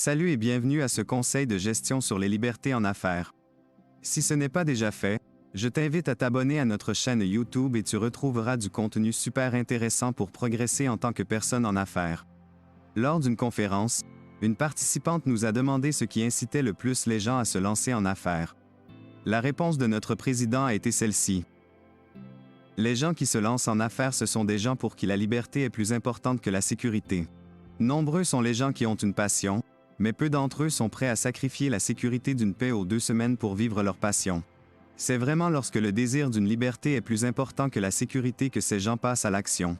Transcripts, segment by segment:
Salut et bienvenue à ce conseil de gestion sur les libertés en affaires. Si ce n'est pas déjà fait, je t'invite à t'abonner à notre chaîne YouTube et tu retrouveras du contenu super intéressant pour progresser en tant que personne en affaires. Lors d'une conférence, une participante nous a demandé ce qui incitait le plus les gens à se lancer en affaires. La réponse de notre président a été celle-ci. Les gens qui se lancent en affaires, ce sont des gens pour qui la liberté est plus importante que la sécurité. Nombreux sont les gens qui ont une passion, mais peu d'entre eux sont prêts à sacrifier la sécurité d'une paix aux 2 semaines pour vivre leur passion. C'est vraiment lorsque le désir d'une liberté est plus important que la sécurité que ces gens passent à l'action.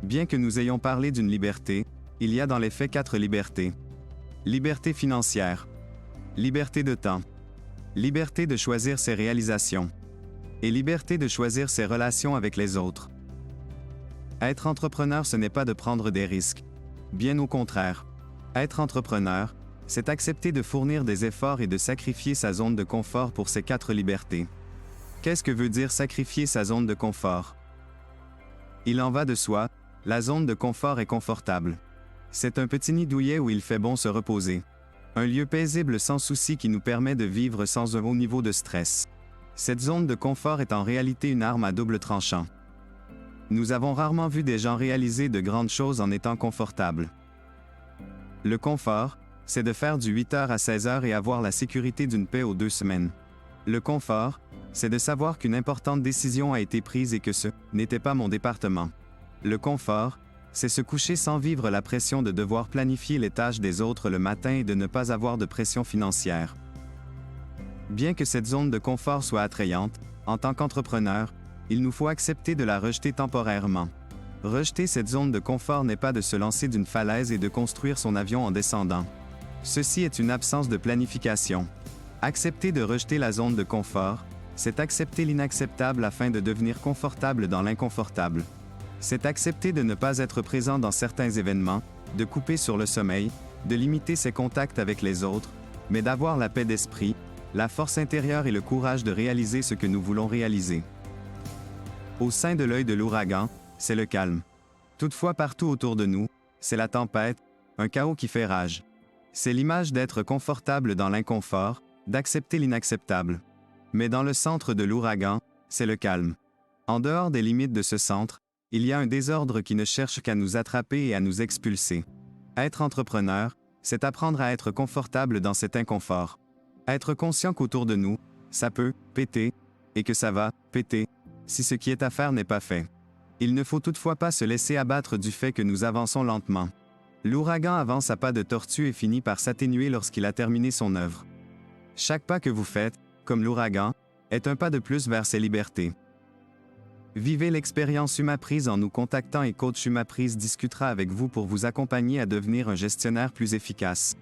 Bien que nous ayons parlé d'une liberté, il y a dans les faits 4 libertés. Liberté financière. Liberté de temps. Liberté de choisir ses réalisations. Et liberté de choisir ses relations avec les autres. Être entrepreneur, ce n'est pas de prendre des risques. Bien au contraire. Être entrepreneur, c'est accepter de fournir des efforts et de sacrifier sa zone de confort pour ces 4 libertés. Qu'est-ce que veut dire sacrifier sa zone de confort? Il en va de soi, la zone de confort est confortable. C'est un petit nid douillet où il fait bon se reposer. Un lieu paisible sans souci qui nous permet de vivre sans un haut niveau de stress. Cette zone de confort est en réalité une arme à double tranchant. Nous avons rarement vu des gens réaliser de grandes choses en étant confortables. Le confort, c'est de faire du 8h à 16h et avoir la sécurité d'une paix aux 2 semaines. Le confort, c'est de savoir qu'une importante décision a été prise et que ce n'était pas mon département. Le confort, c'est se coucher sans vivre la pression de devoir planifier les tâches des autres le matin et de ne pas avoir de pression financière. Bien que cette zone de confort soit attrayante, en tant qu'entrepreneur, il nous faut accepter de la rejeter temporairement. Rejeter cette zone de confort n'est pas de se lancer d'une falaise et de construire son avion en descendant. Ceci est une absence de planification. Accepter de rejeter la zone de confort, c'est accepter l'inacceptable afin de devenir confortable dans l'inconfortable. C'est accepter de ne pas être présent dans certains événements, de couper sur le sommeil, de limiter ses contacts avec les autres, mais d'avoir la paix d'esprit, la force intérieure et le courage de réaliser ce que nous voulons réaliser. Au sein de l'œil de l'ouragan, c'est le calme. Toutefois, partout autour de nous, c'est la tempête, un chaos qui fait rage. C'est l'image d'être confortable dans l'inconfort, d'accepter l'inacceptable. Mais dans le centre de l'ouragan, c'est le calme. En dehors des limites de ce centre, il y a un désordre qui ne cherche qu'à nous attraper et à nous expulser. Être entrepreneur, c'est apprendre à être confortable dans cet inconfort. Être conscient qu'autour de nous, ça peut péter, et que ça va péter, si ce qui est à faire n'est pas fait. Il ne faut toutefois pas se laisser abattre du fait que nous avançons lentement. L'ouragan avance à pas de tortue et finit par s'atténuer lorsqu'il a terminé son œuvre. Chaque pas que vous faites, comme l'ouragan, est un pas de plus vers ces libertés. Vivez l'expérience Humaprise en nous contactant et Coach Humaprise discutera avec vous pour vous accompagner à devenir un gestionnaire plus efficace.